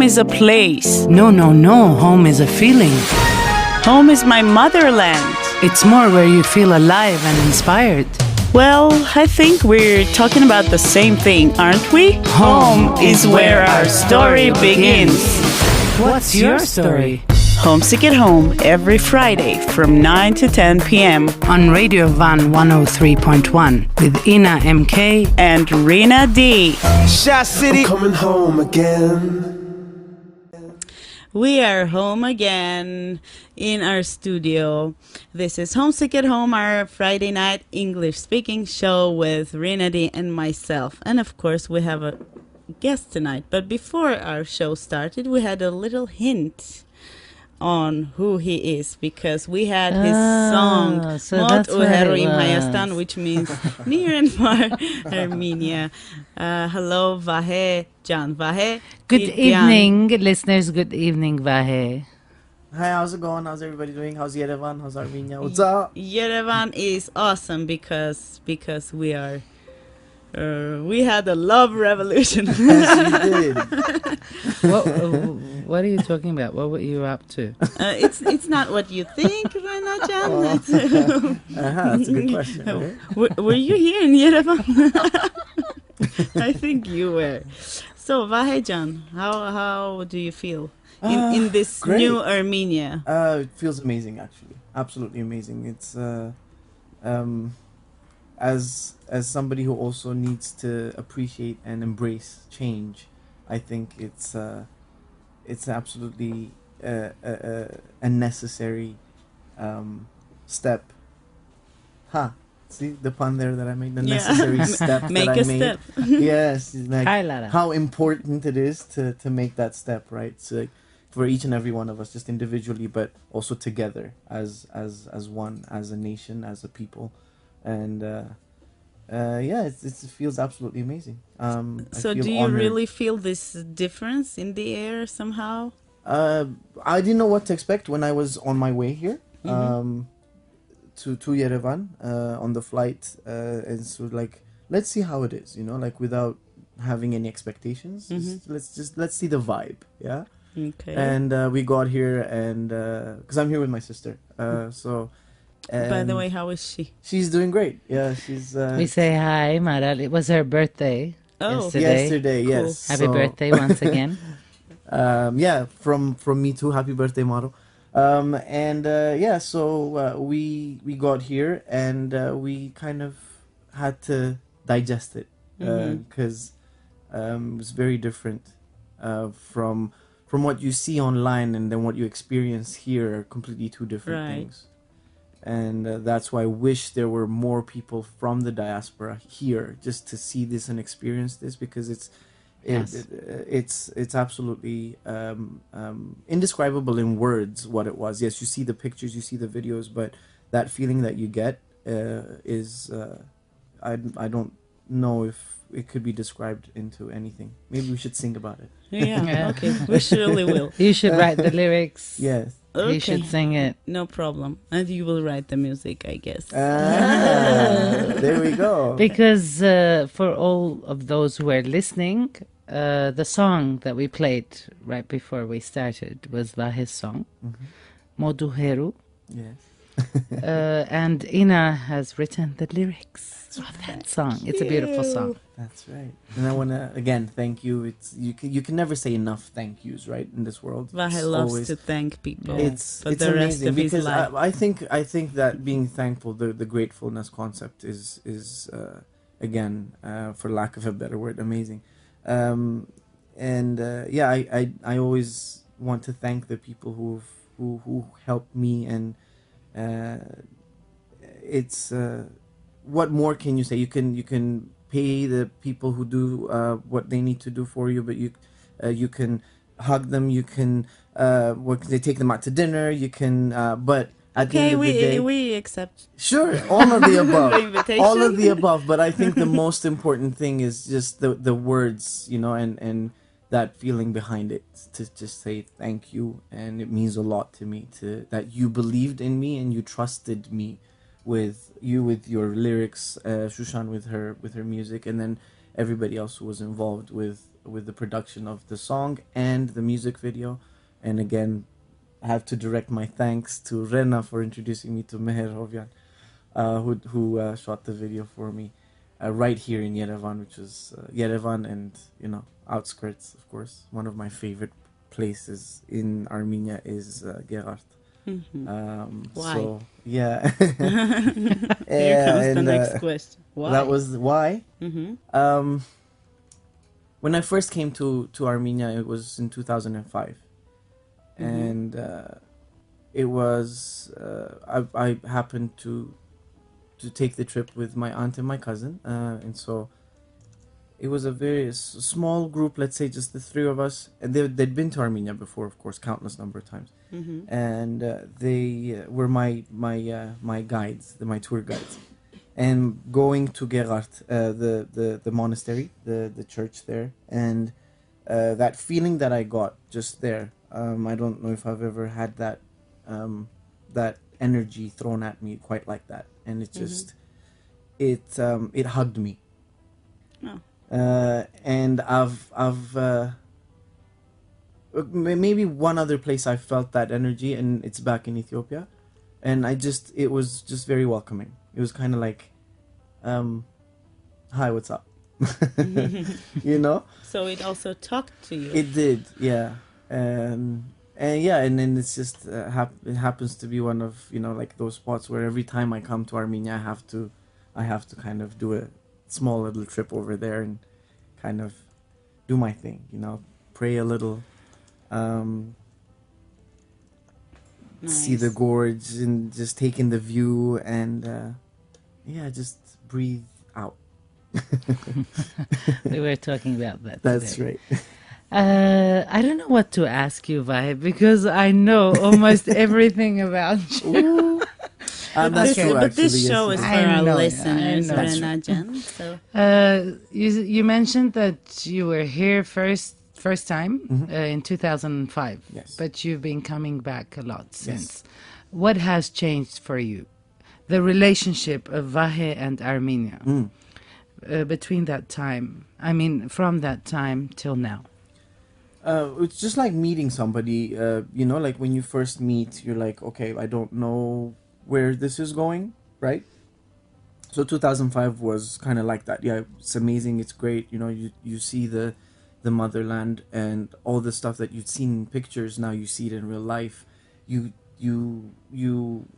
is a place. No, no, no. Home is a feeling. Home is my motherland. It's more where you feel alive and inspired. Well, I think we're talking about the same thing, aren't we? Home is where our story begins. What's your story? Homesick at Home every Friday from 9 to 10 p.m. On Radio Van 103.1 with Ina MK and Rina D. Shot City. I'm coming home again. We are home again in our studio. This is Homesick at Home, our Friday night English speaking show with Rina D and myself. And of course, we have a guest tonight. But before our show started, we had a little hint on who he is, because we had his song Mot Uhero im Hayastan, which means near and far Armenia. Hello, Vahe Jan. Vahe Good Tilbian. evening, listeners. Good evening, Vahe. Hi, how's it going? How's everybody doing? How's Yerevan? How's Armenia? What's up? Yerevan is awesome because we are we had a love revolution. Yes, you did. What are you talking about? What were you up to? It's not what you think, Rana Jan. That's a good question. Right? Were you here in Yerevan? I think you were. So, Vahe Jan, how do you feel in this great. new Armenia? It feels amazing, actually. Absolutely amazing. It's as somebody who also needs to appreciate and embrace change, I think it's absolutely a necessary step. See the pun there that I made? The necessary step Make that I a made. step. Yes, like Hi, Lara. how important it is to make that step, right? So like, for each and every one of us, just individually, but also together as one, as a nation, as a people. And it feels absolutely amazing. So do you honored. really feel this difference in the air somehow? I didn't know what to expect when I was on my way here to Yerevan on the flight. And so like, let's see how it is, like without having any expectations. Let's see the vibe, yeah? Okay. And we got here and because I'm here with my sister. By the way, how is she? She's doing great. Yeah, she's. We say hi, Maral. It was her birthday yesterday. Cool. Yes. Happy birthday once again. From me too. Happy birthday, Maro. So we got here and we kind of had to digest it because it was very different from what you see online and then what you experience here are completely two different things. And that's why I wish there were more people from the diaspora here just to see this and experience this, because it's absolutely indescribable in words what it was. Yes, you see the pictures, you see the videos, but that feeling that you get is I don't know if it could be described into anything. Maybe we should sing about it. Yeah. Okay, we surely will. You should write the lyrics. Yes. Okay. You should sing it. No problem. And you will write the music, I guess. There we go. Because for all of those who are listening, the song that we played right before we started was Vahe's song, Mot Uhero. Yes. And Ina has written the lyrics of that song. It's a beautiful song. That's right. And I want to again thank you. You can never say enough thank yous, right, in this world. Vahe loves to thank people. It's for the rest amazing of his because life. I think that being thankful, the gratefulness concept is again for lack of a better word, amazing. I always want to thank the people who helped me, and it's what more can you say? You can pay the people who do what they need to do for you, but you can hug them, you can they take them out to dinner, you can but at the end of the day, we accept. Sure, all of the above. The invitation. All of the above, but I think the most important thing is just the words, and that feeling behind it, to just say thank you. And it means a lot to me that you believed in me and you trusted me with your lyrics, Shushan with her music, and then everybody else who was involved with with the production of the song and the music video. And again, I have to direct my thanks to Rena for introducing me to Meher Hovyan, who shot the video for me right here in Yerevan, which is Yerevan and, you know, outskirts, of course. One of my favorite places in Armenia is Gerart. Why? So, yeah. Here comes the next question. Why? That was why. Mm-hmm. When I first came to Armenia, it was in 2005. And it was, I happened to take the trip with my aunt and my cousin. And so it was a very small group, let's say just the three of us. And they'd been to Armenia before, of course, countless number of times. And they were my guides, my tour guides. And going to Gerart, the monastery, the church there, and that feeling that I got just there, I don't know if I've ever had that that energy thrown at me quite like that, and it just it hugged me. Oh. And I've maybe one other place I felt that energy, and it's back in Ethiopia, and it was just very welcoming. It was kind of like, hi, what's up? You know? So it also talked to you. It did, yeah. And then it's just, it happens to be one of, you know, like those spots where every time I come to Armenia, I have to kind of do a small little trip over there and kind of do my thing, you know, pray a little, see the gorge and just take in the view and, just breathe out. We were talking about that. That's today. right. I don't know what to ask you, Vahe, because I know almost everything about you. That's true, But this actually, show yes. is for I our know, listeners, I know. Rena Jen. So You mentioned that you were here first time in 2005. Yes. But you've been coming back a lot since. What has changed for you? The relationship of Vahe and Armenia between that time. I mean, from that time till now. It's just like meeting somebody, you know, like when you first meet, you're like, okay, I don't know where this is going, right? So 2005 was kind of like that. Yeah, it's amazing, it's great. You know, you see the motherland and all the stuff that you'd seen in pictures, now you see it in real life. You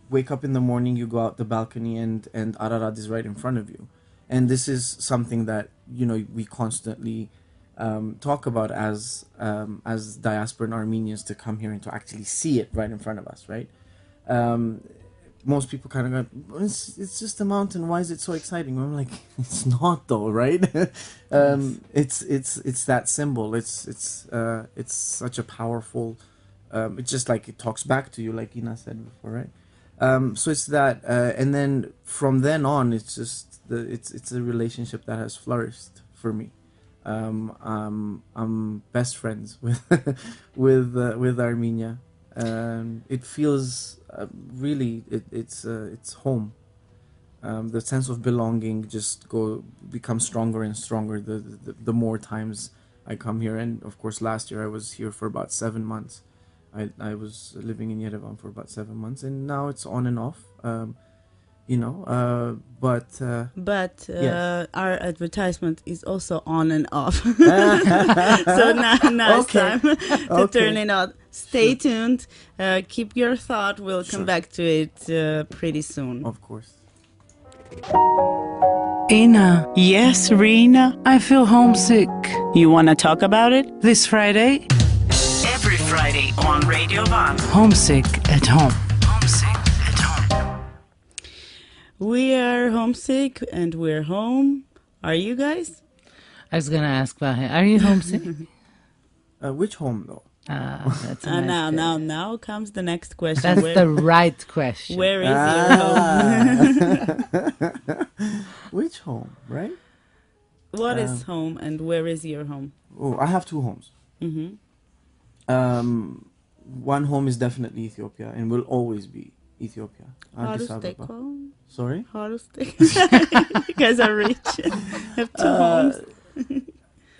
wake up in the morning, you go out the balcony, and Ararat is right in front of you. And this is something that, you know, we constantly talk about as diasporan Armenians, to come here and to actually see it right in front of us, right? Most people kind of go, it's just a mountain, why is it so exciting? I'm like, it's not though, right? It's that symbol. It's such a powerful. It's just like it talks back to you, like Ina said before, right? So it's that, and then from then on, it's just it's a relationship that has flourished for me. I'm best friends with Armenia. It feels really it's home. The sense of belonging just becomes stronger and stronger the more times I come here. And of course, last year I was here for about 7 months. I was living in Yerevan for about 7 months, and now it's on and off. You know, but yes. Our advertisement is also on and off. So now it's time to turn it on. Stay tuned. Keep your thought. We'll come back to it pretty soon. Of course. Ina, Yes, Rena. I feel homesick. You want to talk about it? This Friday, Every Friday on Radio Van. homesick at home. Homesick at home. We are homesick and we're home. Are you guys? I was going to ask Vahe, are you homesick? Which home though? That's a nice question. Now comes the next question. That's the right question. Where is your home? Which home, right? What is home and where is your home? Oh, I have two homes. Mm-hmm. One home is definitely Ethiopia and will always be Ethiopia. Addis Ababa. Sorry? You guys are rich. Have two homes.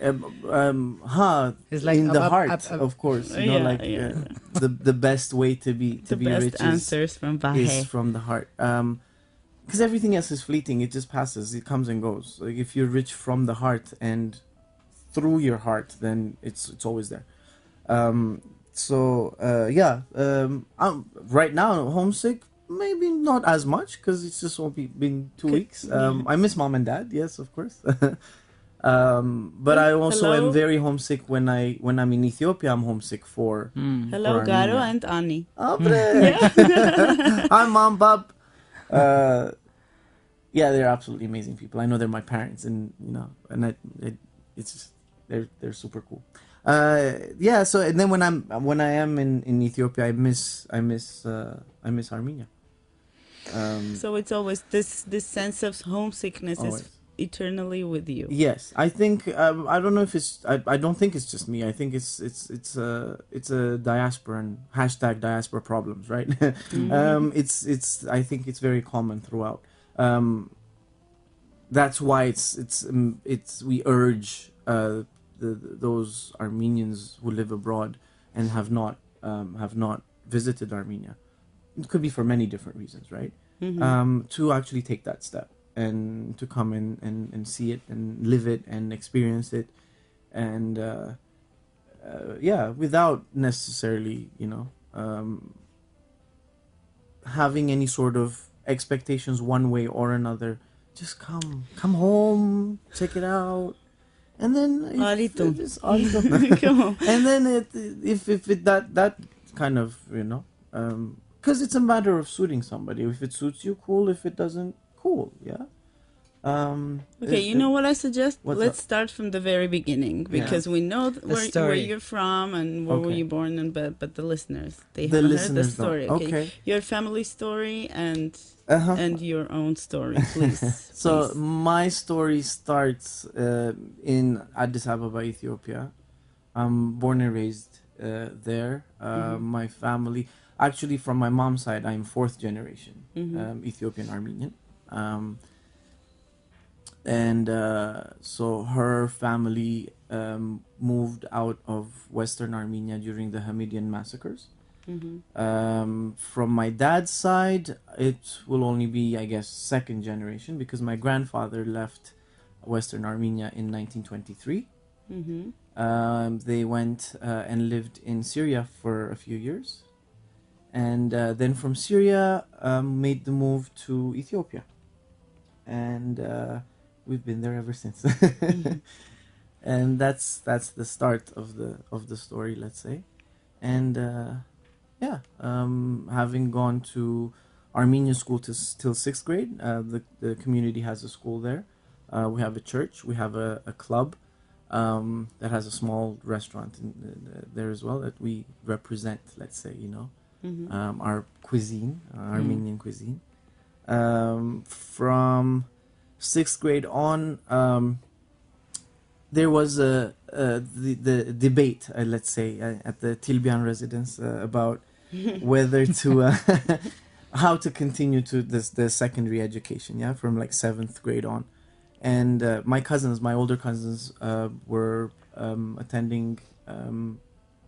It's like in up, the up, heart, up, up. of course. You know, Yeah, like yeah. the best way to be The best rich answers from is Vahe. from the heart. Because everything else is fleeting. It just passes. It comes and goes. Like if you're rich from the heart and through your heart, then it's always there. Right now homesick. Maybe not as much because it's just only been 2 weeks. Yeah. I miss mom and dad. Yes, of course. But I also Hello. am very homesick when I'm in Ethiopia. I'm homesick for Hello, for Garo Armenia. and Ani. Hi, mom, Bob. Yeah, they're absolutely amazing people. I know they're my parents, and it's just they're super cool. Yeah. So and then when I am in Ethiopia, I miss Armenia. So it's always this sense of homesickness Always. is eternally with you. Yes, I think I don't know if it's I don't think it's just me. I think it's a diaspora and hashtag diaspora problems, right? It's I think it's very common throughout. That's why it's we urge those Armenians who live abroad and have not visited Armenia. It could be for many different reasons, right? To actually take that step and to come in and see it and live it and experience it, and without necessarily having any sort of expectations one way or another. Just come home, check it out, and then Aritum. Come on. And then if that kind of because it's a matter of suiting somebody. If it suits you, cool. If it doesn't, cool. Yeah. Okay, you know what I suggest? Let's up? start from the very beginning because we know where you're from and where were you born, and but the listeners they haven't heard the story. Okay, your family story and your own story, please. So my story starts in Addis Ababa, Ethiopia. I'm born and raised there. My family, actually, from my mom's side, I'm fourth generation Ethiopian Armenian. And so her family moved out of Western Armenia during the Hamidian massacres. From my dad's side, it will only be, I guess, second generation because my grandfather left Western Armenia in 1923. They went and lived in Syria for a few years. And then from Syria, made the move to Ethiopia. And we've been there ever since. And that's the start of the story, let's say. And having gone to Armenian school till 6th grade, the community has a school there. We have a church, we have a club that has a small restaurant there as well that we represent, let's say, our cuisine, Armenian cuisine. From 6th grade on, there was the debate, let's say, at the Tilbian residence about whether to how to continue to the secondary education, from like 7th grade on. And my older cousins were attending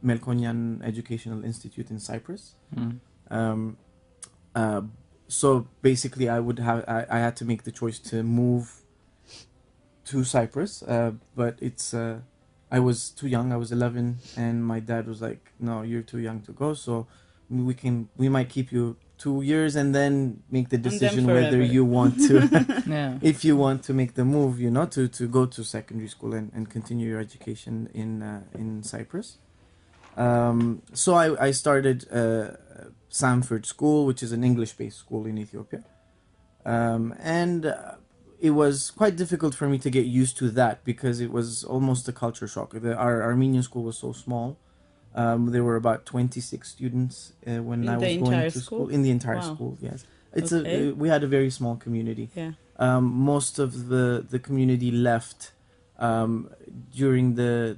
Melkonian Educational Institute in Cyprus. So basically, I had to make the choice to move to Cyprus, but I was too young. I was 11, and my dad was like, "No, you're too young to go. So we might keep you 2 years and then make the decision whether you want to, if you want to make the move, to go to secondary school and continue your education in Cyprus." So I started Samford School, which is an English-based school in Ethiopia, and it was quite difficult for me to get used to that because it was almost a culture shock. Our Armenian school was so small. There were about 26 students when I was going to school. In the entire school, yes. We had a very small community. Yeah. Most of the community left during the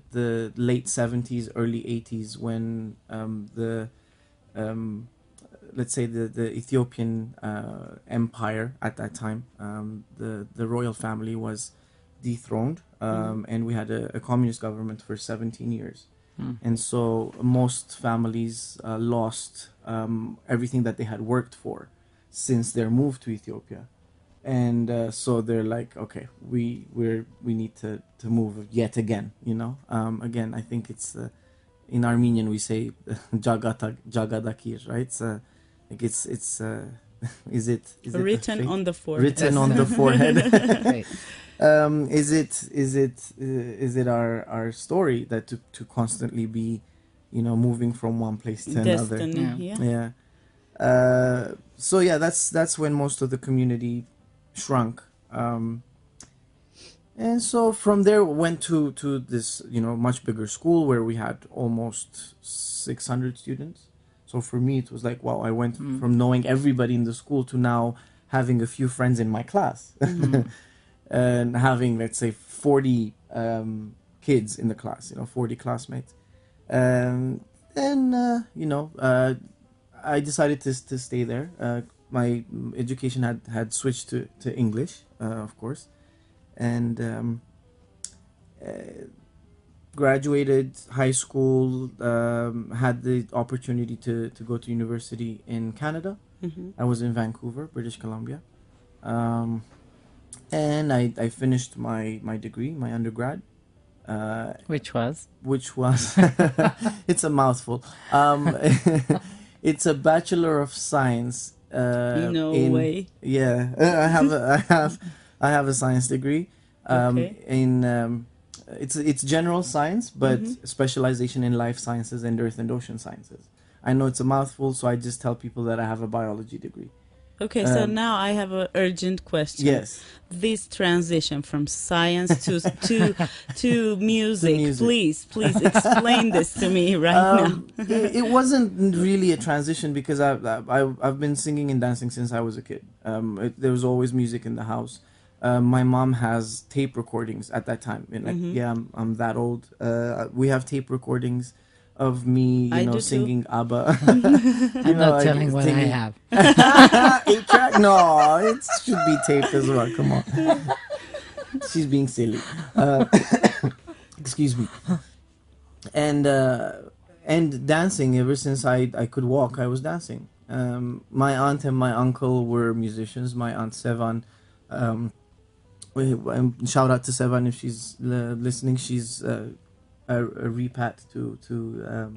late 70s, early 80s when let's say the Ethiopian empire at that time, the royal family was dethroned and we had a communist government for 17 years. And so most families lost everything that they had worked for since their move to Ethiopia. And so they're like, okay, we need to move yet again, you know. Again, I think it's in Armenian we say jagadakir, right? Like it's is it written on the forehead? Written on the forehead. Right. Is it our story that to constantly be, you know, moving from one place to another? Destiny, Yeah. So yeah, that's when most of the community shrunk. And so from there went to this, you know, much bigger school where we had almost 600 students. So for me it was like, wow, I went from knowing everybody in the school to now having a few friends in my class. And having, let's say, 40 kids in the class, you know, 40 classmates. And you know, I decided to stay there. My education had switched to English, of course, and graduated high school, had the opportunity to go to university in Canada. I was in Vancouver, British Columbia. And I finished my degree, my undergrad. Which was? It's a mouthful. It's a Bachelor of Science. No way. Yeah, I have a science degree. Okay. It's general science, but specialization in life sciences and earth and ocean sciences. I know it's a mouthful, so I just tell people that I have a biology degree. Okay, so now I have an urgent question. Yes. This transition from science to music, please explain this to me right now. It wasn't really a transition because I've been singing and dancing since I was a kid. There was always music in the house. My mom has tape recordings at that time. And I'm that old. We have tape recordings of me, you know, singing ABBA. I'm not telling what I have. 8-track? No, it should be taped as well. Come on. She's being silly. Excuse me. And dancing, ever since I could walk, I was dancing. My aunt and my uncle were musicians. My aunt Sevan, shout out to Sevan if she's listening. She's a repat to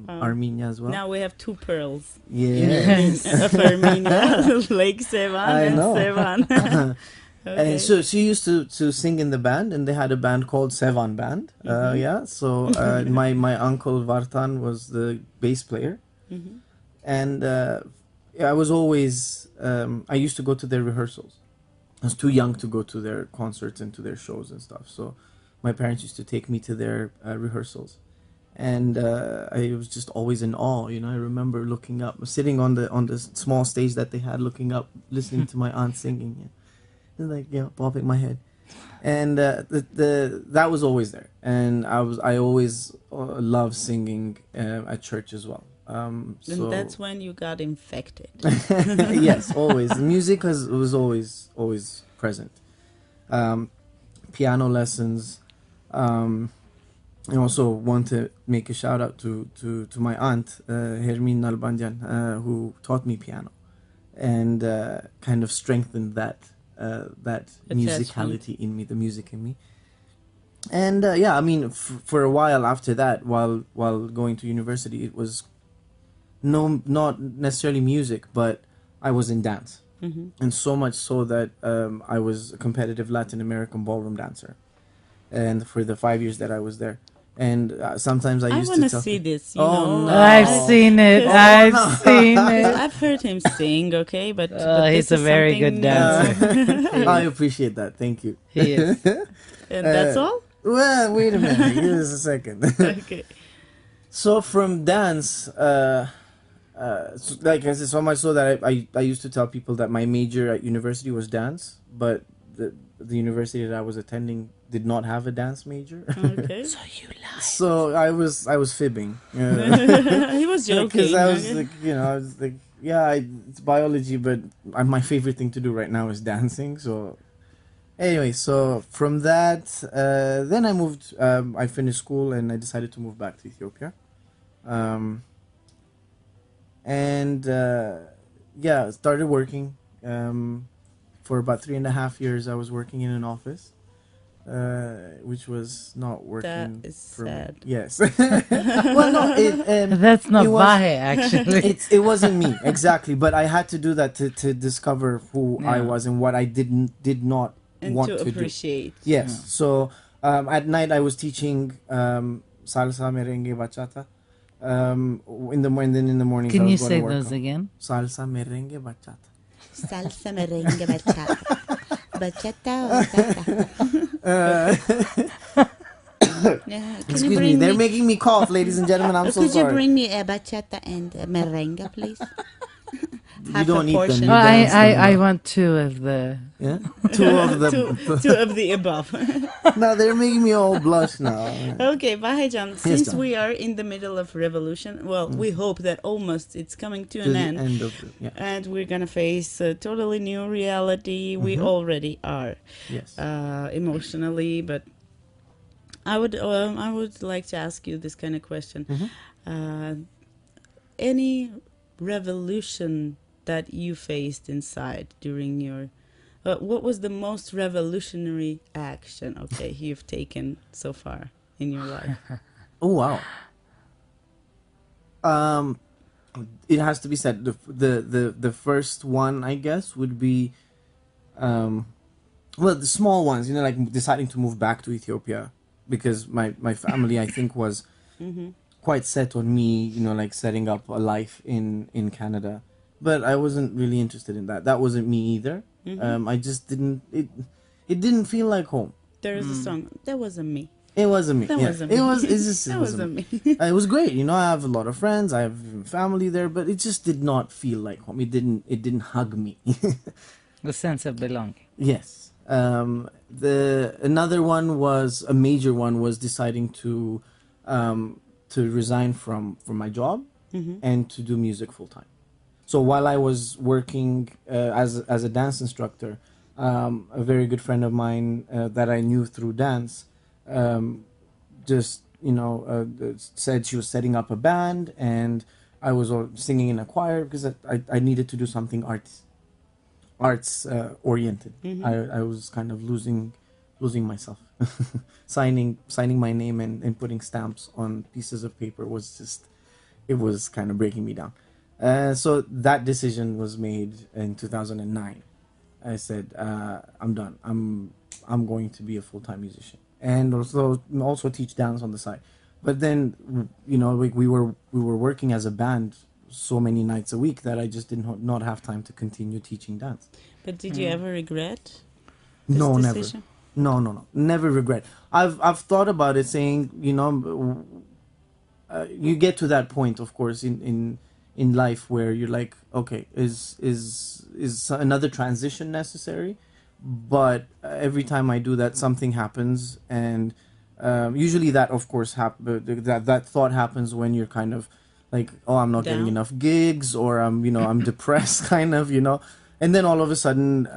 Armenia as well. Now we have two pearls. Yes. Of Armenia, Lake Sevan and Sevan. Okay. And so she used to sing in the band, and they had a band called Sevan Band. So my uncle Vartan was the bass player. And I was always, I used to go to their rehearsals. I was too young to go to their concerts and to their shows and stuff. So my parents used to take me to their rehearsals, and I was just always in awe. You know, I remember looking up, sitting on the small stage that they had, looking up, listening to my aunt singing, and like, you know, bobbing my head, and that was always there. And I always loved singing at church as well. And that's when you got infected. Yes, always. Music was always present. Piano lessons. I also want to make a shout out to my aunt, Hermin Nalbandian, who taught me piano, and kind of strengthened that musicality in me, the music in me. And I mean, for a while after that, while going to university, it was not necessarily music, but I was in dance, and so much so that I was a competitive Latin American ballroom dancer, and for the 5 years that I was there. And sometimes I used to want to see this. You know? No. I've seen it. I've seen it. I've heard him sing, okay, but he's a very good dancer. I appreciate that. Thank you. He is. And that's all? Well, wait a minute. Give us a second. Okay. So from dance, like I said, so much so that I used to tell people that my major at university was dance, but the university that I was attending did not have a dance major. Okay. So you lied. So I was fibbing. He was joking. Because I was like, it's biology, but my favorite thing to do right now is dancing. So Anyway, so from that, then I moved. I finished school and I decided to move back to Ethiopia. And yeah, started working. For about 3.5 years, I was working in an office, which was not working. That is for sad. Me. Yes. Well, no, That's not it was- Vahe, actually. it wasn't me exactly, but I had to do that to discover who I Yeah. was and what I did not And want to to do. appreciate. Yes. So at night I was teaching salsa, merengue, bachata. In the morning. Can you say those again? Salsa, merengue, bachata. Salsa, merengue, bachata. Bachata or Excuse me, they're making me cough, ladies and gentlemen. I'm so Could you sorry. bring me a bachata and a merengue, please? You half don't a eat them. portion. You Oh, dance them, I no. want two of the. Yeah, two of them. Two of the above. Now they're making me all blush now. Okay, Vahejan, since John. we are in the middle of revolution, well, we hope that almost it's coming to To an the end. end of yeah. And we're gonna face a totally new reality. We already are Yes. emotionally, but I would like to ask you this kind of question: any revolution that you faced inside during your what was the most revolutionary action you've taken so far in your life? Oh wow. It has to be said. The first one, I guess, would be, well, the small ones. You know, like deciding to move back to Ethiopia because my family, I think, was quite set on me. You know, like setting up a life in Canada, but I wasn't really interested in that. That wasn't me either. I just didn't. It didn't feel like home. There is a song. That wasn't me. It wasn't me. That Yeah. wasn't It me. was. It's just. That It wasn't wasn't me. me. It was great. You know, I have a lot of friends. I have family there, but it just did not feel like home. It didn't. It didn't hug me. The sense of belonging. Yes. Another one was a major one was deciding to resign from my job and to do music full time. So while I was working as a dance instructor, a very good friend of mine that I knew through dance just said she was setting up a band, and I was singing in a choir because I needed to do something arts oriented. I was kind of losing myself. signing my name and putting stamps on pieces of paper was just, it was kind of breaking me down. So that decision was made in 2009. I said, I'm done. I'm going to be a full-time musician and also teach dance on the side. But then, you know, like we were working as a band so many nights a week that I just did not have time to continue teaching dance. But did you ever regret this No, decision? never. No. Never regret. I've thought about it, saying, you know, you get to that point, of course, in life where you're like, okay, is another transition necessary? But every time I do that, something happens, and usually that, of course, that thought happens when you're kind of like, oh, I'm not Down. getting enough gigs, or I'm depressed, kind of, you know. And then all of a sudden,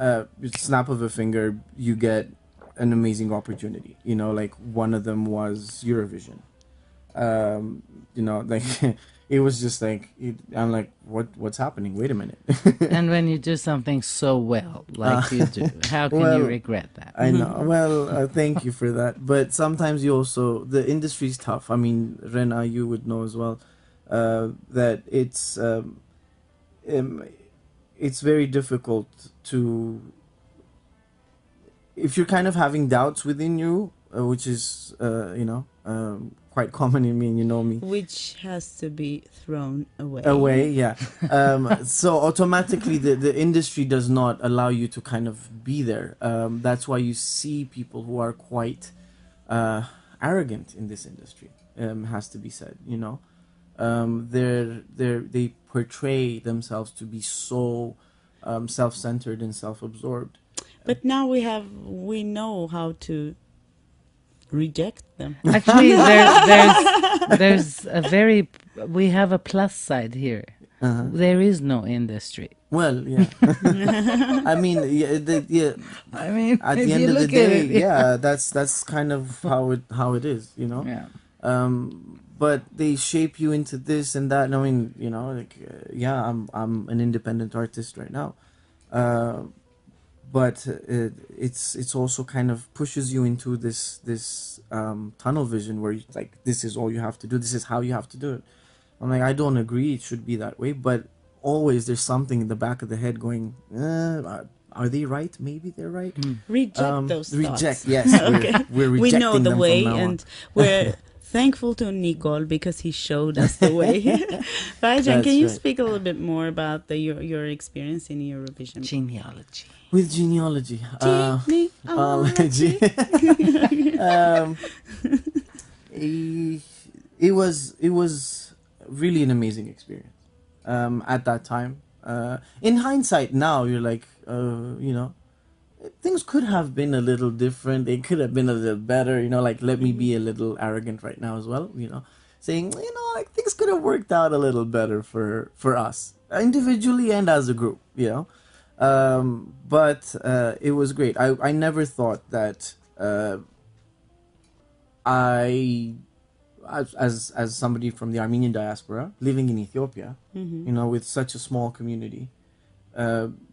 snap of a finger, you get an amazing opportunity. You know, like one of them was Eurovision. You know, like it was just like I'm like, what's happening? Wait a minute. And when you do something so well, like you do, how can you well, regret that? I know. Well, thank you for that. But sometimes you also, the industry's tough. I mean, Rena, you would know as well that it's very difficult to, if you're kind of having doubts within you, which is quite common in me, and you know me. Which has to be thrown away. Yeah. So automatically the industry does not allow you to kind of be there. That's why you see people who are quite arrogant in this industry, has to be said, you know. They portray themselves to be so self-centered and self-absorbed. But now we know how to reject them. Actually, there's we have a plus side here. there is no industry. Well, yeah. I mean, yeah. I mean, At if the end you of the look at day, it, yeah, that's kind of how it is, you know. yeah. But they shape you into this and that. And I mean, you know, like yeah, I'm an independent artist right now, but it's also kind of pushes you into this tunnel vision where you, like, this is all you have to do. This is how you have to do it. I'm like, I don't agree. It should be that way, but always there's something in the back of the head going, are they right? Maybe they're right. Reject those thoughts. Reject, yes. Okay. We're We rejecting know the them way, from now on. and we're thankful to Nicole because he showed us the way. Vahe, That's can you right. speak a little bit more about your experience in Eurovision? Genealogy. With genealogy. Genealogy. It was really an amazing experience at that time. In hindsight now, you're like, you know, things could have been a little different. It could have been a little better, you know, like, let me be a little arrogant right now as well, you know, saying, you know, like, things could have worked out a little better for us individually and as a group, you know. But it was great. I never thought that as somebody from the Armenian diaspora living in Ethiopia, you know, with such a small community,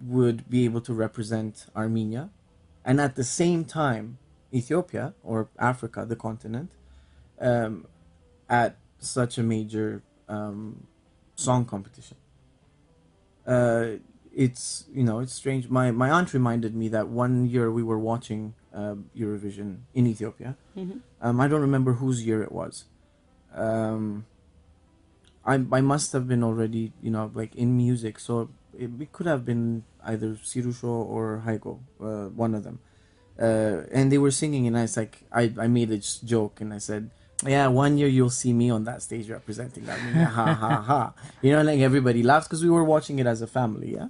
would be able to represent Armenia, and at the same time Ethiopia, or Africa, the continent, at such a major song competition. It's, you know, it's strange. My aunt reminded me that one year we were watching Eurovision in Ethiopia. I don't remember whose year it was. I must have been already, you know, like, in music, so it could have been either Sirusho or Haiko, one of them. And they were singing, and I was like, I made a joke, and I said, yeah, one year you'll see me on that stage representing that. I mean, ha ha ha. You know, like, everybody laughs because we were watching it as a family, yeah.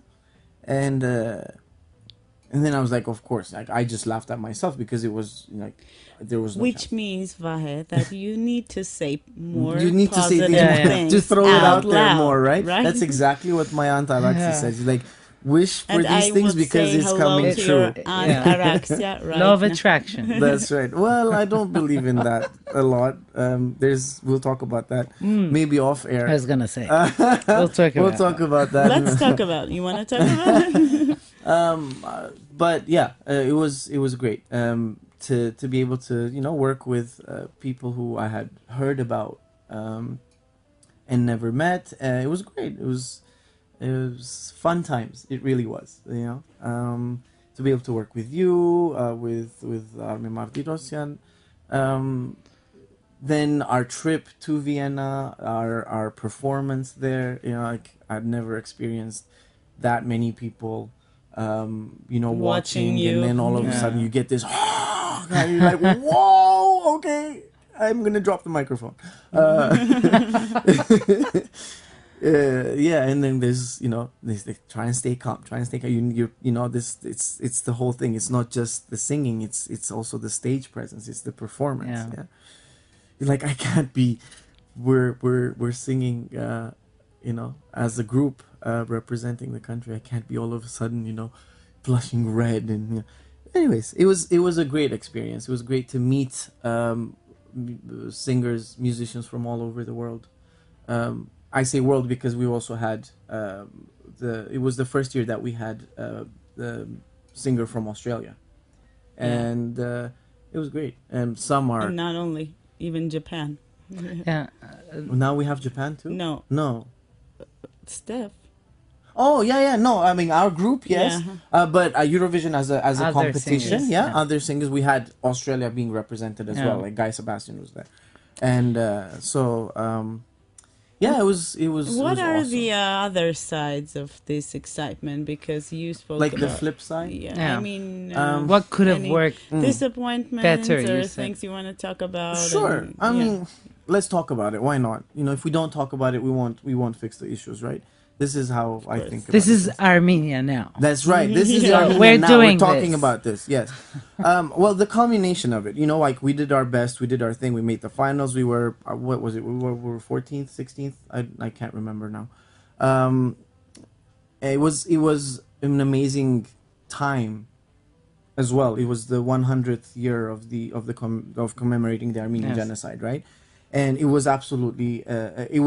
And then I was like, of course, like, I just laughed at myself because it was, like, there was no Which chance. means, Vahe, that you need to say more. You need to say positive things, things to throw it out there loud, more, right? right? That's exactly what my aunt Araxi says. She's like, wish for And these I things would because say it's hello coming to true. your aunt Yeah. Araxia right Law of now. attraction. That's right. Well, I don't believe in that a lot. We'll talk about that maybe off air. I was gonna say. We'll talk about. We'll talk about that. Let's talk about it. You want to talk about it? But yeah, it was great to be able to, you know, work with people who I had heard about and never met. It was great. It was fun times. It really was. You know, to be able to work with you, with Arme Martirosyan. Then our trip to Vienna, our performance there. You know, like, I'd never experienced that many people. You know, Watching watching, you. and then all of a Yeah. sudden you get this, and you're like, whoa, okay, I'm gonna drop the microphone. Yeah, and then there's, you know, they try and stay calm, you know, it's the whole thing. It's not just the singing, it's also the stage presence, it's the performance. Yeah. Yeah, you're like, I can't be, we're singing, you know, as a group, representing the country. I can't be all of a sudden, you know, blushing red. And, you know. Anyways, it was a great experience. It was great to meet singers, musicians from all over the world. I say world because we also had it was the first year that we had the singer from Australia, and it was great. And some are And not only, even Japan. Yeah. now we have Japan too. No. Steph. Oh yeah. No, I mean, our group, yes, Yeah. but Eurovision as a Other competition, singers, yeah, yeah. other singers. We had Australia being represented as Yeah. well. Like, Guy Sebastian was there, and yeah, it was. What are awesome. the other sides of this excitement? Because you spoke Like about the flip side? Yeah, Yeah. I mean, What could have any worked? disappointments better, or you said. things you want to talk about? Sure. and- I yeah. mean, let's talk about it. Why not? You know, if we don't talk about it, we won't fix the issues, right? This is how I think about This it. is Armenia now. That's right. This is Yeah. the Armenia We're now. doing We're talking this. about this. Yes. Well, the culmination of it. You know, like, we did our best. We did our thing. We made the finals. We were what was it? We were 14th, 16th. I can't remember now. um, it was an amazing time as well. It was the 100th year of commemorating the Armenian Yes. genocide, right? And it was absolutely it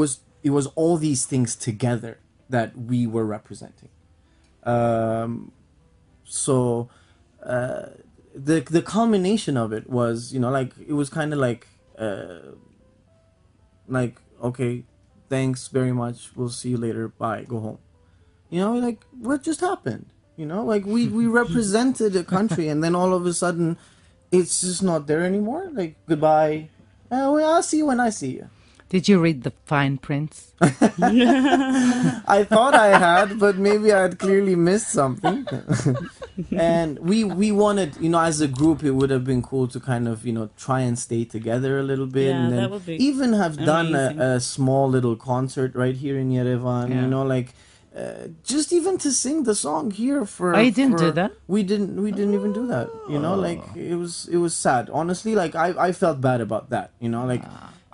was all these things together that we were representing. So the culmination of it was, like, it was kind of like, okay, thanks very much, we'll see you later, bye, go home. Like, what just happened? Like, we represented a country, and then all of a sudden it's just not there anymore. Like, goodbye. Well, I'll see you when I see you. Did you read the fine prints? I thought I had, but maybe I had clearly missed something. And we wanted, as a group, it would have been cool to kind of, try and stay together a little bit, Yeah, and then that would be even have done amazing. a small little concert right here in Yerevan. Yeah. Like, just even to sing the song here for. Oh, you didn't do for- that? We didn't even do that. Like, it was sad. Honestly, like, I felt bad about that. Like.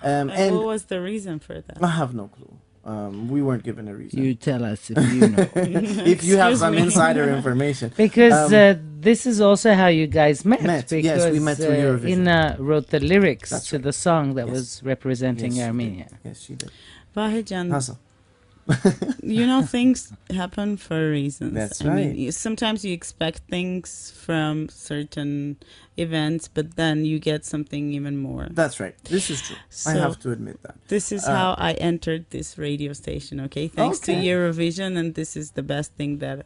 And And what was the reason for that? I have no clue. We weren't given a reason. You tell us if you know. If you have Excuse some me. insider information. Because this is also how you guys met. Met, yes, Because we met through Eurovision. Ina wrote the lyrics That's to right. the song that Yes. was representing Yes, she Armenia. did. Yes, she did. Vahejan, Hassel. things happen for reasons. That's I mean, right. sometimes you expect things from certain events, but then you get something even more. That's right. This is true. I So- have to admit that. This is how I entered this radio station, okay? Thanks to Okay. Eurovision, and this is the best thing that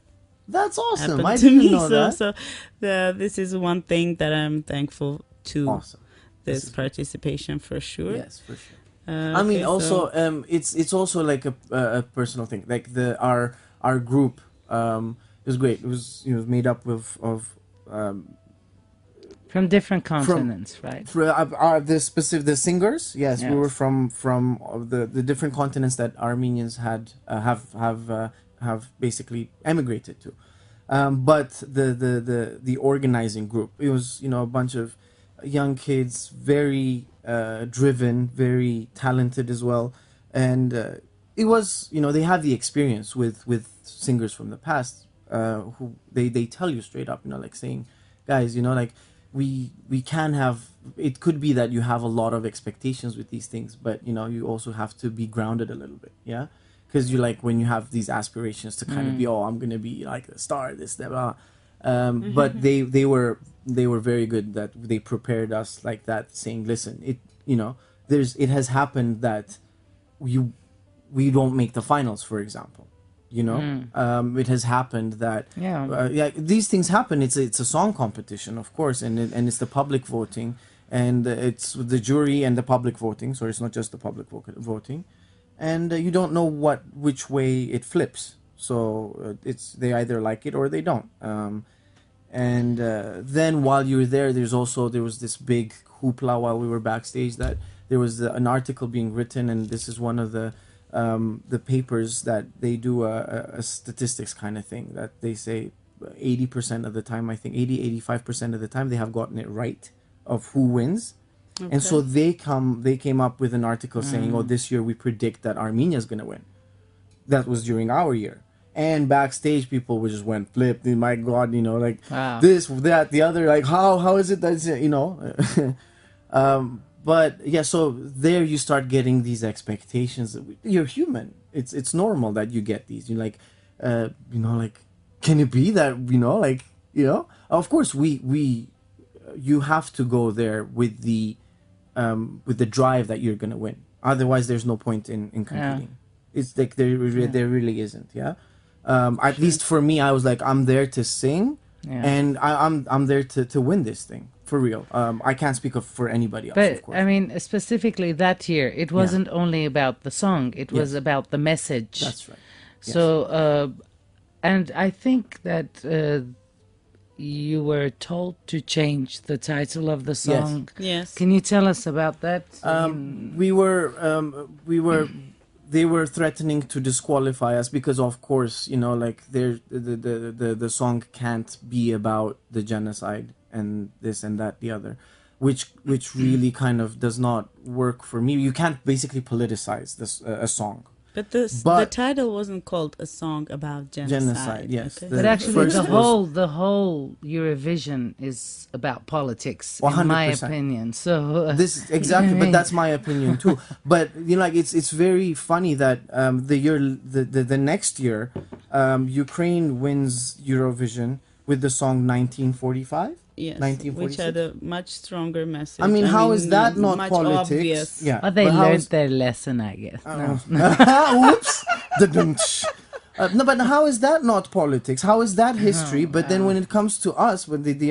That's awesome. happened I to didn't me. know that. So this is one thing that I'm thankful to Awesome. This this is great. participation for sure. Yes, for sure. I I mean, also, it's also like a personal thing. Like, our group was great. It was made up of From different continents, right? the singers. Yes, we Yes. were from the different continents that Armenians have basically emigrated to. But the organizing group, it was a bunch of young kids, very driven, very talented as well, and it was they have the experience with singers from the past, who they tell you straight up, like, saying, guys, like, we can have, it could be that you have a lot of expectations with these things, but you also have to be grounded a little bit, yeah, because you, like, when you have these aspirations to kind of be, I'm gonna be like the star, this, that, blah. But they were very good, that they prepared us like that, saying, listen, it has happened that we don't make the finals, for example. It has happened that these things happen. It's a song competition, of course, and it's the public voting, and it's the jury and the public voting. So it's not just the public voting, and you don't know which way it flips. So they either like it or they don't. And then while you were there, there was this big hoopla while we were backstage, that there was an article being written, and this is one of the papers that they do a statistics kind of thing, that they say 80% of the time, I think 85% of the time, they have gotten it right of who wins. Okay. And so they came up with an article saying, oh, this year we predict that Armenia is going to win. That was during our year. And backstage, people just went flip. My God, like, Wow. this, that, the other. Like, how is it that, but yeah, so there you start getting these expectations. You're human. It's normal that you get these. You're like, like, can it be that, Of course, you have to go there with the drive that you're gonna win. Otherwise, there's no point in competing. It's like there really isn't. Yeah. At least for me, I was like, I'm there to sing, and I'm there to win this thing for real. I can't speak for anybody else. But of course. I mean, specifically that year, it wasn't only about the song; it was Yes. about the message. That's right. Yes. So, and I think that you were told to change the title of the song. Yes. Can you tell us about that? They were threatening to disqualify us because, of course, like, the song can't be about the genocide and this and that, the other, which really kind of does not work for me. You can't basically politicize this a song. But the title wasn't called A Song About Genocide. Yes. Okay. But actually, first the whole Eurovision is about politics, in my 100%. opinion. So This exactly, but that's my opinion too. But like it's very funny that the next year, Ukraine wins Eurovision with the song 1945. Yes, 1946? which had a much stronger message. I mean, how is that not much politics? obvious. Yeah, well, they but how learned is- their lesson, I guess. No. Oops. Da-dum-tsh. No, but how is that not politics? How is that history? But then when it comes to us, when the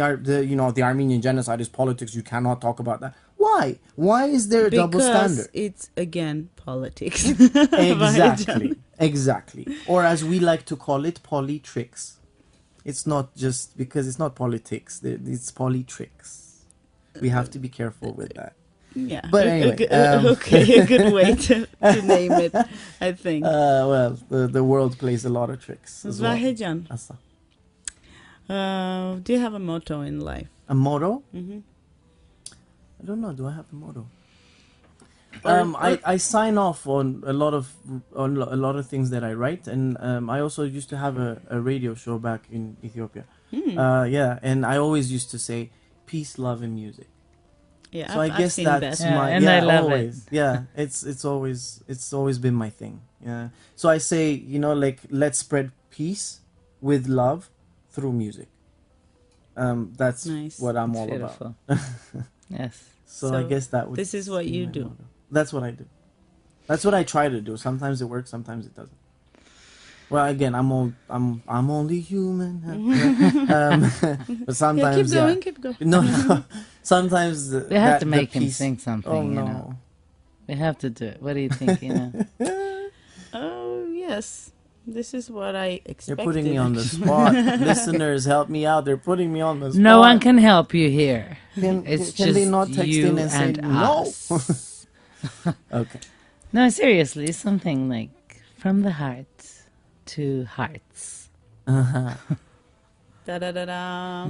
Armenian genocide is politics, you cannot talk about that. Why? Why is there a double standard? It's again politics. Exactly. Or as we like to call it, politricks. It's not just because it's not politics. It's politricks. We have to be careful with that. Yeah. But anyway, okay, a good way to name it, I think. Well, the world plays a lot of tricks as well. Vahejan, Asa. do you have a motto in life? A motto? Mm-hmm. I don't know. Do I have a motto? I sign off on a lot of things that I write, and I also used to have a radio show back in Ethiopia. Yeah, and I always used to say peace, love, and music. Yeah, So I've I guess seen that's that. my and I love always. Yeah, it's always been my thing. Yeah. So I say, like let's spread peace with love through music. That's Nice. what I'm It's all beautiful. about. Yes. So I guess that would this is what be you my do. motto. That's what I do. That's what I try to do. Sometimes it works, sometimes it doesn't. Well, again, I'm only human. But sometimes keep going. No. Sometimes We have to make him peace- sing something, Oh you no. know. We have to do it. What do you think, Oh yes, this is what I expected. You're putting me on the spot. Listeners, help me out. They're putting me on the spot. No one can help you here. Can It's can just they not text you in and say no? us. Okay. No, seriously, something like from the heart to hearts. Uh-huh. Da da da da.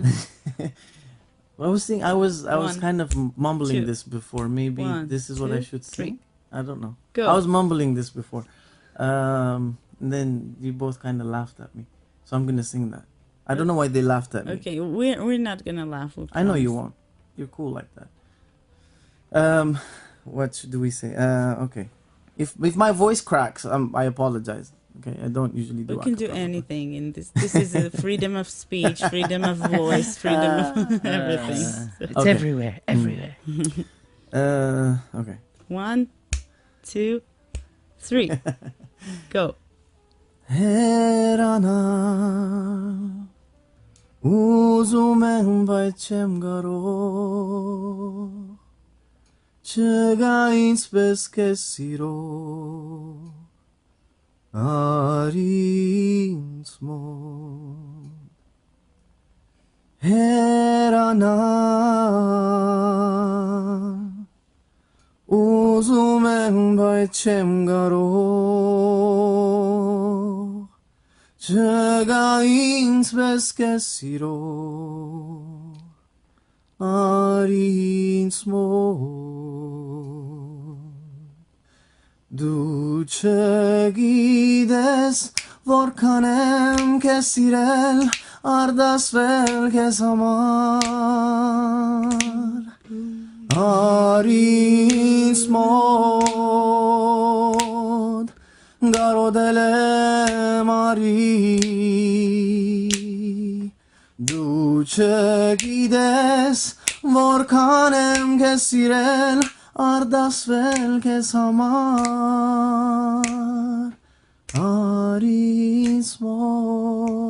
I was thinking, I was One, kind of mumbling two, this before. Maybe one, this is what I two, should three. sing. I don't know. Go. I was mumbling this before. And then you both kind of laughed at me. So I'm gonna sing that. I don't know why they laughed at me. Okay, we're not gonna laugh. We I know you promise. won't. You're cool like that. What do we say? Okay. If my voice cracks, I apologize. Okay, I don't usually do. We can do acapella. anything in this. This is a freedom of speech, freedom of voice, freedom of everything. It's Okay. everywhere, everywhere. Okay. 1, 2, 3, go. Her ana Ուզում եմ բայց չեմ կարող Չգա ինձպես քեզ սիրո Արի ինձ մոտ Հերանա Ուզում եմ բայց չեմ կարող Չգա ինձպես քեզ սիրո Արի ինձ մոտ Դու չգիտես որքան եմ քեզ սիրել արդասվել քեզ համար Արի ինձ մոտ Գարոդել եմ արի Դու չգիտես որքան եմ քեզ սիրել արդասվել քեզ համար Արի ինձ մոտ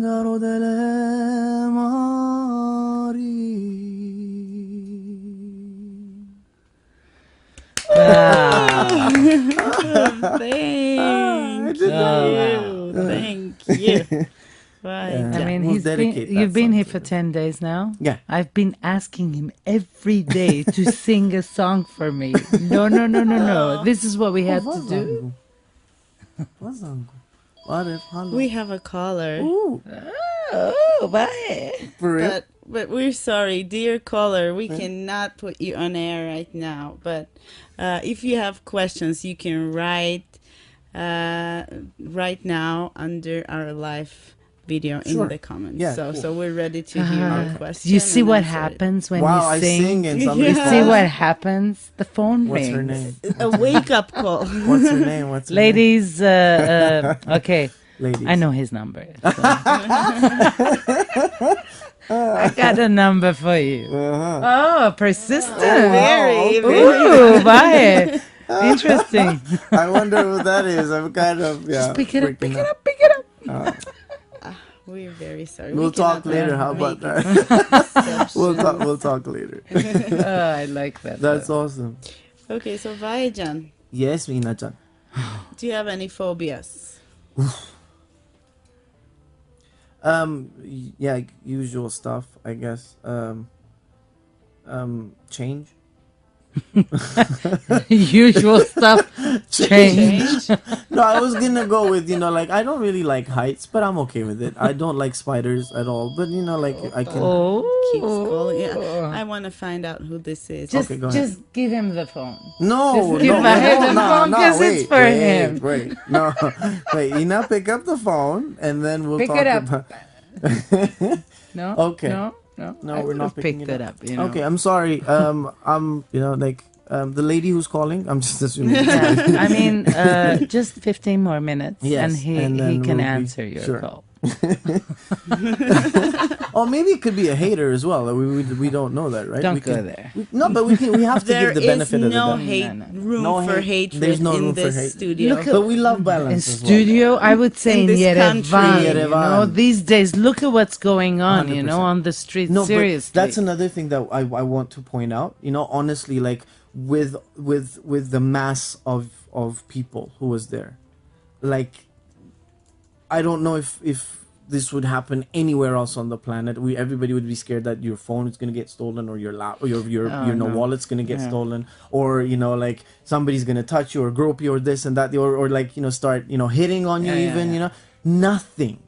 Գարոդել եմ արի Thank you. Right. I mean, we'll dedicate that you've been song here to for him. 10 days now. Yeah. I've been asking him every day to sing a song for me. No. This is what we had to do. What if We have a caller, Oh, bye. For real? but But we're sorry, dear caller, we cannot put you on air right now. But if you have questions, you can write right now under our live video Sure. in the comments. Yeah, so cool. so we're ready to hear your question. You see and what answer it. happens when Wow, you I sing? sing and somebody You see calls. what happens? The phone What's rings. her name? A wake-up call. What's her name? What's her Ladies, okay. name? Ladies. I know his number. So. I got a number for you. Oh, persistent. Very, Ooh, Vahe. Interesting. I wonder who that is. I'm kind of Just pick it up, pick freaking it up, pick it up. We're very sorry. We'll We talk cannot later. How about make that? We'll talk later. Oh, I like that. That's awesome. Okay, so Vahejan, Yes, Minajan. do you have any phobias? Yeah, usual stuff, I guess. Change. Usual stuff. Change. No, I was gonna go with, like, I don't really like heights, but I'm okay with it. I don't like spiders at all, but like, I can. Keeps calling. Yeah, I want to find out who this is. Just, Okay, go ahead. just give him the phone. No, Just give Vahe the phone 'cause it's for him. Wait, no, wait. Ina, pick up the phone, and then we'll Pick talk it up. about. No. Okay. No. No, I we're would not have picking picked it it up. You know. Okay, I'm sorry. I'm, like, the lady who's calling. I'm just assuming. Yeah, I mean, just 15 more minutes, Yes, and he and then can we'll be- answer your sure. call. Oh, maybe it could be a hater as well. We don't know that, right? Don't we go can, there. No, but we have to There give the is benefit of the no doubt. hate No, no. room No for hate. hatred There's no in room for this hate. studio. Look But we love In balance as well. studio, I would say In in this Yerevan. country. You know, Yerevan. these days, look at what's going on. You know, 100%. on the streets. No, Seriously, but that's another thing that I want to point out. Honestly, like with the mass of people who was there, like, I don't know if this would happen anywhere else on the planet. Everybody would be scared that your phone is gonna get stolen, or your or your no. wallet's gonna get Yeah. stolen, or like somebody's gonna touch you or grope you or this and that, or like start hitting on you, Yeah, even yeah. Nothing.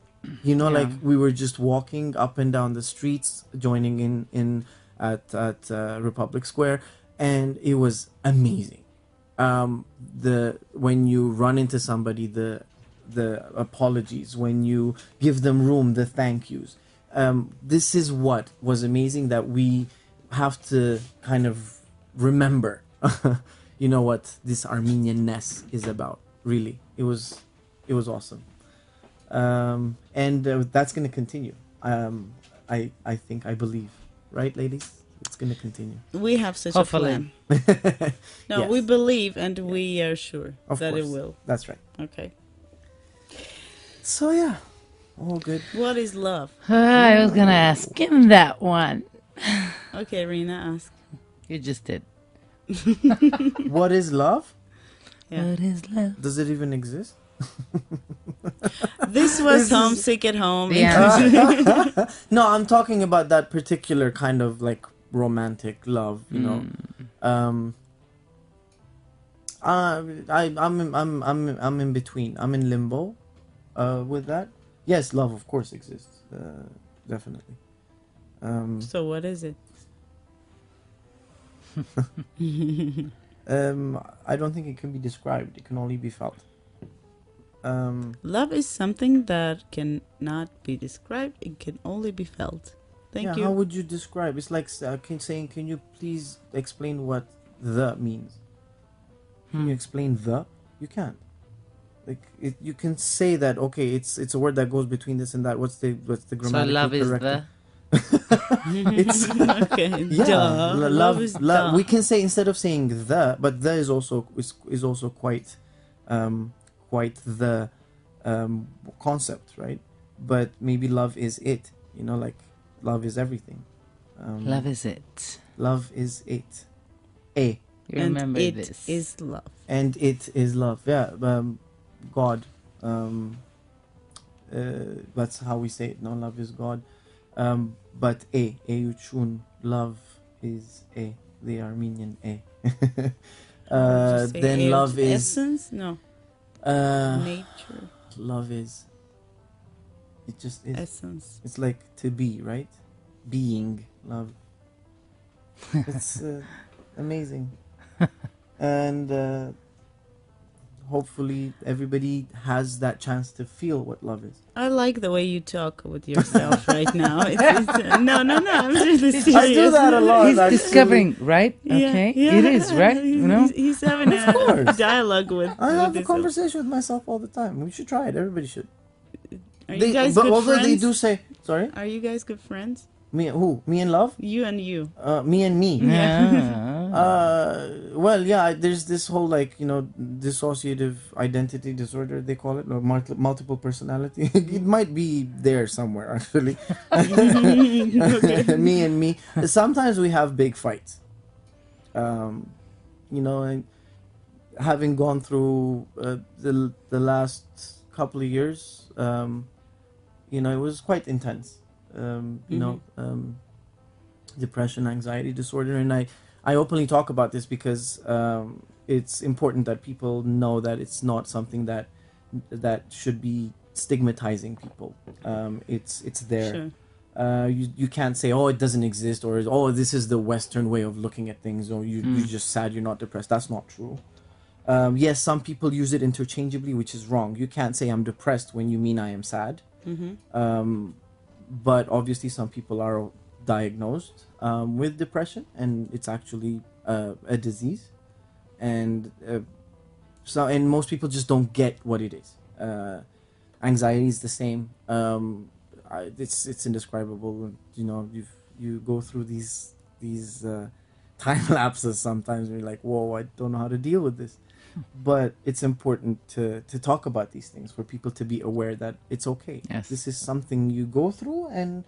Like Yeah. we were just walking up and down the streets, joining in at Republic Square, and it was amazing. When you run into somebody, the apologies, when you give them room, the thank yous. This is what was amazing, that we have to kind of remember. What this Armenianness is about. Really, it was awesome. And that's going to continue. I think, I believe, right, ladies? It's going to continue. We have such Hopefully. a plan. No, Yes. we believe and we are sure Of that course. it will. That's right. Okay. So yeah, all good. What is love? I was gonna ask him that one. Okay, Rena, ask. You just did. What is love? Yeah. What is love? Does it even exist? This was Homesick at Home. Yeah. No, I'm talking about that particular kind of like romantic love. I'm in between. I'm in limbo. With that, yes, love of course exists. Definitely. So what is it? I don't think it can be described. It can only be felt. Love is something that cannot be described. It can only be felt. Thank you. How would you describe? It's like saying, can you please explain what the means? Can you explain the? You can't. Like you can say that, okay, it's a word that goes between this and that. What's the So grammatical love is correct? the. It's Okay. yeah. Duh. Love is duh. We can say, instead of saying the, but the is also quite the concept, right? But maybe love is it. Like love is everything. Love is it. Love is it. You remember and this. it is love. And it is love. Yeah. God. That's how we say it. No, love is God. But Euchun, love is the Armenian Just say then love is essence. No, nature, love is. It just is. essence. It's like to be, right? being, love. It's amazing. And hopefully everybody has that chance to feel what love is. I like the way you talk with yourself right now. No, I'm really serious. I do that a lot. He's actually. discovering, right? Okay, it is, right? You know, He's having a course. dialogue with. I have a himself. conversation with myself all the time. We should try it. Everybody should. Are you guys but good although friends? they do say, sorry, Are you guys good friends? me who? Me and love? You and you. Me and me. yeah. Well, yeah. There's this whole dissociative identity disorder they call it, or multiple personality. It might be there somewhere actually. Me and me. Sometimes we have big fights. And having gone through the last couple of years, it was quite intense. Depression, anxiety disorder, and I openly talk about this because it's important that people know that it's not something that should be stigmatizing people. It's there. Sure. You can't say, oh, it doesn't exist, or oh, this is the Western way of looking at things, or you're just sad, you're not depressed. That's not true. Yes, some people use it interchangeably, which is wrong. You can't say I'm depressed when you mean I am sad. But obviously some people are diagnosed with depression, and it's actually a disease, and most people just don't get what it is. Anxiety is the same. It's indescribable. You go through these time lapses sometimes, and you're like, whoa, I don't know how to deal with this. But it's important to talk about these things for people to be aware that it's okay. Yes. This is something you go through, and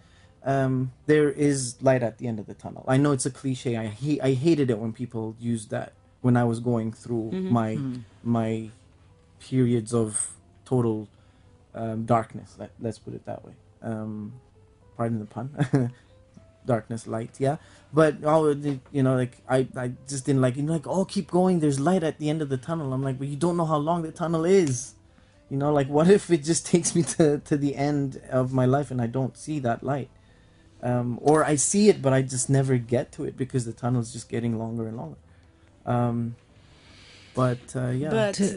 there is light at the end of the tunnel. I know it's a cliche. I hated it when people used that when I was going through my periods of total darkness. Let's put it that way. Pardon the pun. Darkness, light, yeah. But I just didn't like it. Oh, keep going. There's light at the end of the tunnel. I'm like, but you don't know how long the tunnel is. What if it just takes me to the end of my life and I don't see that light? Or I see it, but I just never get to it because the tunnel's just getting longer and longer. Yeah.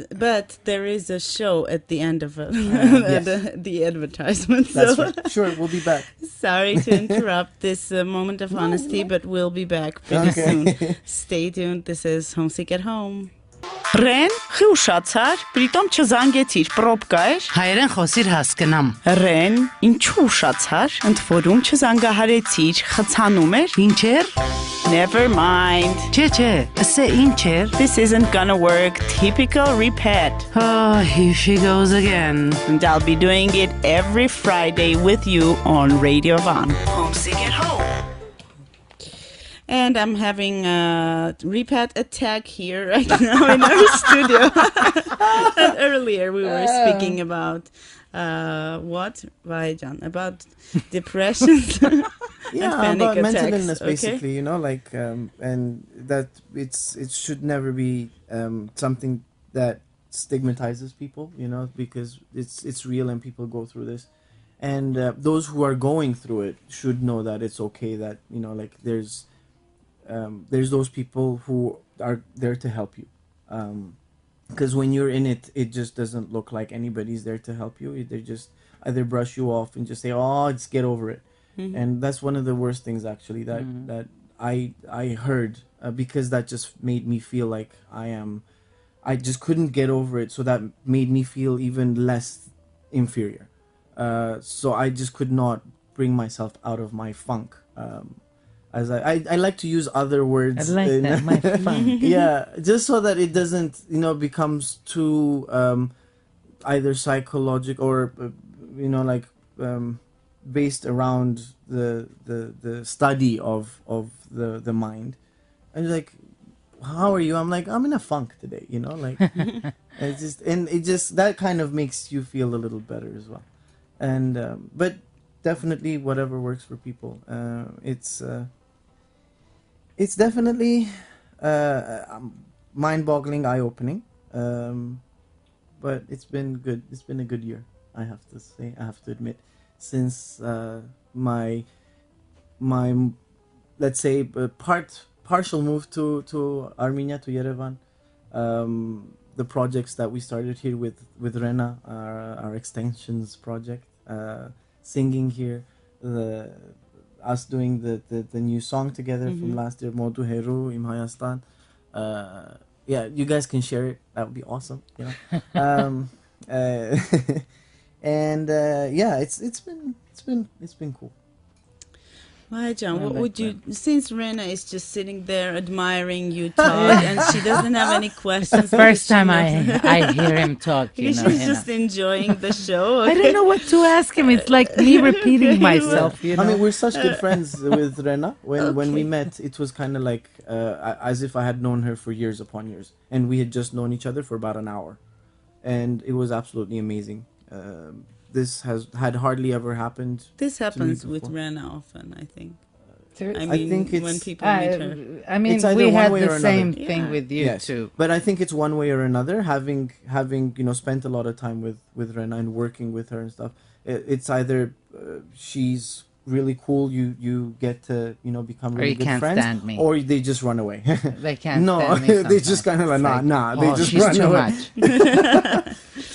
But there is a show at the end of it, Yes. the advertisement. That's So right. Sure, we'll be back. sorry to interrupt this moment of honesty, but we'll be back pretty soon. Stay tuned. This is Homesick at Home. Ռեն, խի ուշացար, պրիտոմ չզանգեցիր, պրոպկա էր։ Հայերեն խոսիր հասկնամ։ Ռեն, ինչու ուշացար, ընդ որում չզանգահարեցիր, խցանում էր, ինչ էր։ Never mind. Չէ, ասե ինչ էր։ This isn't gonna work. Typical repeat. Oh, here she goes again. And I'll be doing it every Friday with you on Radio Van. Homesick at home. And I'm having a repeat attack here right now in our studio. And earlier we were speaking about what, Vahejan? About depression. Yeah, and about panic mental attacks, illness, okay? basically. And that it should never be something that stigmatizes people, because it's real and people go through this. And those who are going through it should know that it's okay. That there's those people who are there to help you, because when you're in it, it just doesn't look like anybody's there to help you. They just either brush you off and just say, oh, just get over it. And that's one of the worst things actually that I heard, because that just made me feel like I just couldn't get over it, so that made me feel even less inferior. So I just could not bring myself out of my funk. As I like to use other words. I like that, my fun. Yeah, just so that it doesn't, becomes too either psychological or, based around the study of the mind. And you're like, how are you? I'm like, I'm in a funk today, it just that kind of makes you feel a little better as well. And but definitely whatever works for people. It's definitely mind-boggling, eye-opening, but it's been good. It's been a good year, I have to say. I have to admit, since my my let's say partial move to Armenia, to Yerevan. The projects that we started here with Rena, our extensions project, singing here, us doing the new song together from last year, Modu Heru Im Hayastan. Yeah, you guys can share it. That would be awesome. You know, and yeah, it's been cool. Vahejan, what would you, since Rena is just sitting there admiring you talk and she doesn't have any questions. First time I hear him talk, you She's know. just enjoying the show. I don't know what to ask him. It's like me repeating myself, you know. I mean, we're such good friends with Rena. When we met, it was kind of like as if I had known her for years upon years, and we had just known each other for about an hour, and it was absolutely amazing. This had hardly ever happened. This happens with Rena often, I think. I think it's when people meet her. I mean, It's either we one had way or the another. same thing with you yes, too. but I think it's one way or another. Having spent a lot of time with Rena and working with her and stuff, it's either she's really cool, you get to become really good can't friends, stand me. or they just run away. They can't no, stand me they just kind of like nah. They just she's run too away. much.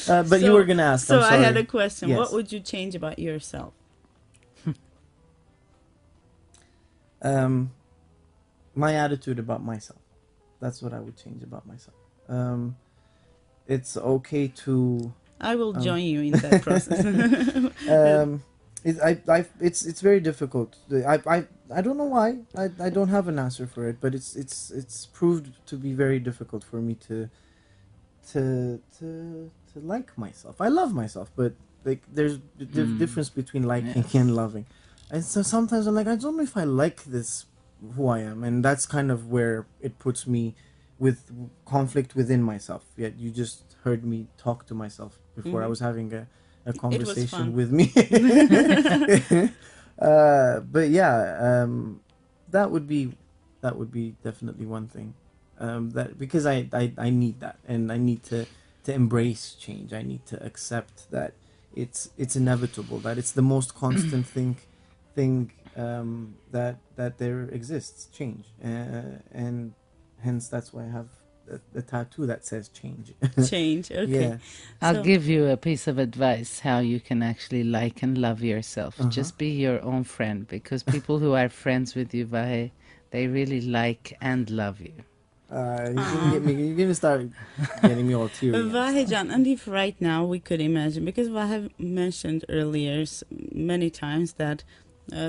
But you were gonna ask. So I'm sorry. I had a question. Yes. What would you change about yourself? My attitude about myself. That's what I would change about myself. It's okay to. I will join you in that process. It's very difficult. I don't know why. I don't have an answer for it, but it's proved to be very difficult for me to like myself. I love myself, but like there's the difference between liking and loving. And so sometimes I'm like, I don't know if I like this who I am, and that's kind of where it puts me with conflict within myself. Yet you just heard me talk to myself before. I was having a conversation with me. But yeah, that would be definitely one thing. That because I need that, and I need to embrace change. I need to accept that it's inevitable, that it's the most constant thing that there exists, change, and hence that's why I have the tattoo that says change. Change, okay. Yeah. I'll give you a piece of advice how you can actually like and love yourself. Just be your own friend, because people who are friends with you, Vahe, they really like and love you. You're gonna start getting me all teary. Vahejan, and if right now we could imagine, because Vahe mentioned earlier many times that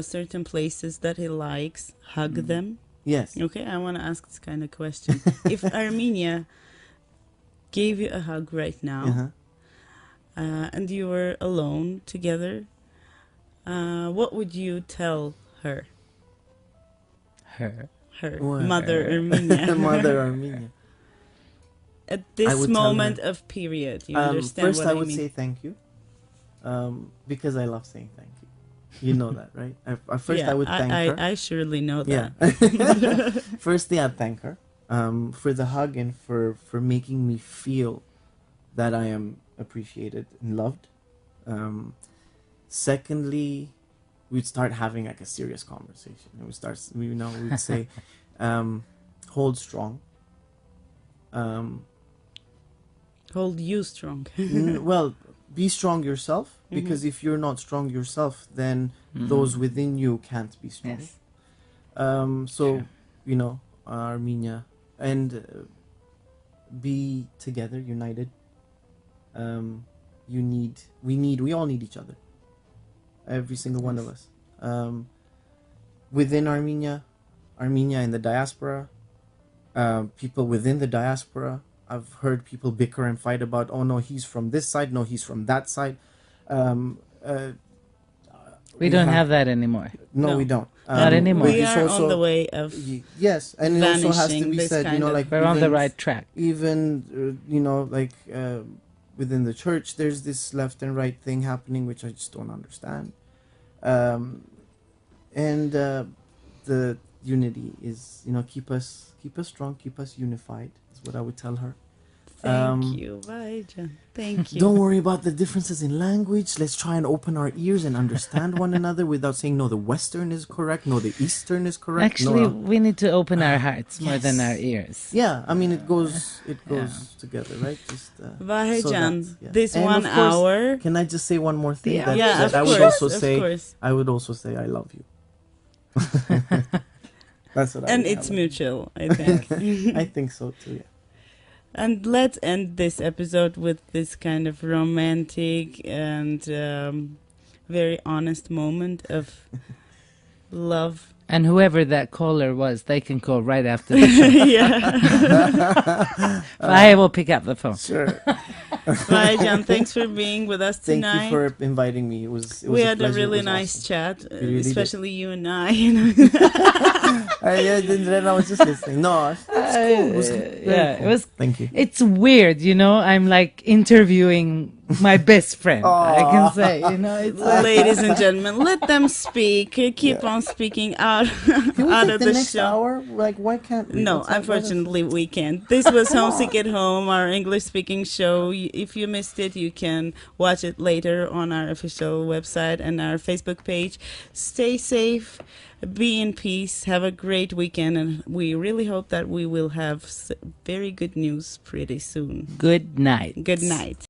certain places that he likes, hug them. Yes. Okay, I want to ask this kind of question. If Armenia gave you a hug right now, and you were alone together, what would you tell her? Her Mother Armenia. Mother Armenia. At this moment of period, you understand first what I I would mean? say thank you, because I love saying thank you. You know that, right? I would thank her. I surely know that. Yeah. Firstly, I'd thank her for the hug and for making me feel that I am appreciated and loved. Secondly, we'd start having like a serious conversation. And we'd say, hold strong. Hold you strong. Well, be strong yourself, because if you're not strong yourself, then those within you can't be strong. Yes. So, Armenia, and be together, united. We all need each other. Every single one of us. Within Armenia in the diaspora, people within the diaspora. I've heard people bicker and fight about, oh no, he's from this side, no, he's from that side. We don't have that anymore. No, we don't. Not anymore. We are on the way of yes, and it also has to vanishing be this said, kind of- like We're on the even- right track. Even within the church, there's this left and right thing happening, which I just don't understand. And the unity is, keep us strong, keep us unified. Is what I would tell her. Thank you, Vahe. Thank you. Don't worry about the differences in language. Let's try and open our ears and understand one another without saying, no, the Western is correct, no, the Eastern is correct. Actually, no. we need to open our hearts more than Yes. our ears. Yeah, I mean, it goes together, right? Just Vahe, yeah. this And 1 of course, hour. Can I just say one more thing? Yeah. That, Yeah, that of I would course, also of say. course. I would also say I love you. That's what I And would it's have. mutual, I think. I think so too. Yeah. And let's end this episode with this kind of romantic and very honest moment of love. And whoever that caller was, they can call right after the show. Yeah. I will pick up the phone. Sure. Vahe, thanks for being with us Thank tonight. you for inviting me. It was We a had a pleasure. It really was nice awesome. chat, really did. especially you and I. Then I was just listening. No, it's cool. It was very Yeah, cool. it was. Thank you. It's weird, you know. I'm like interviewing my best friend. I can say, you know, it's like, Ladies and gentlemen, let them speak. Keep on speaking out, Can we out take of the the next show. hour? Like, why can't we? No, Let's have another- unfortunately, we can't. This was Homesick at Home, our English-speaking show. If you missed it, you can watch it later on our official website and our Facebook page. Stay safe, be in peace, have a great weekend, and we really hope that we will have very good news pretty soon. good night. Good night.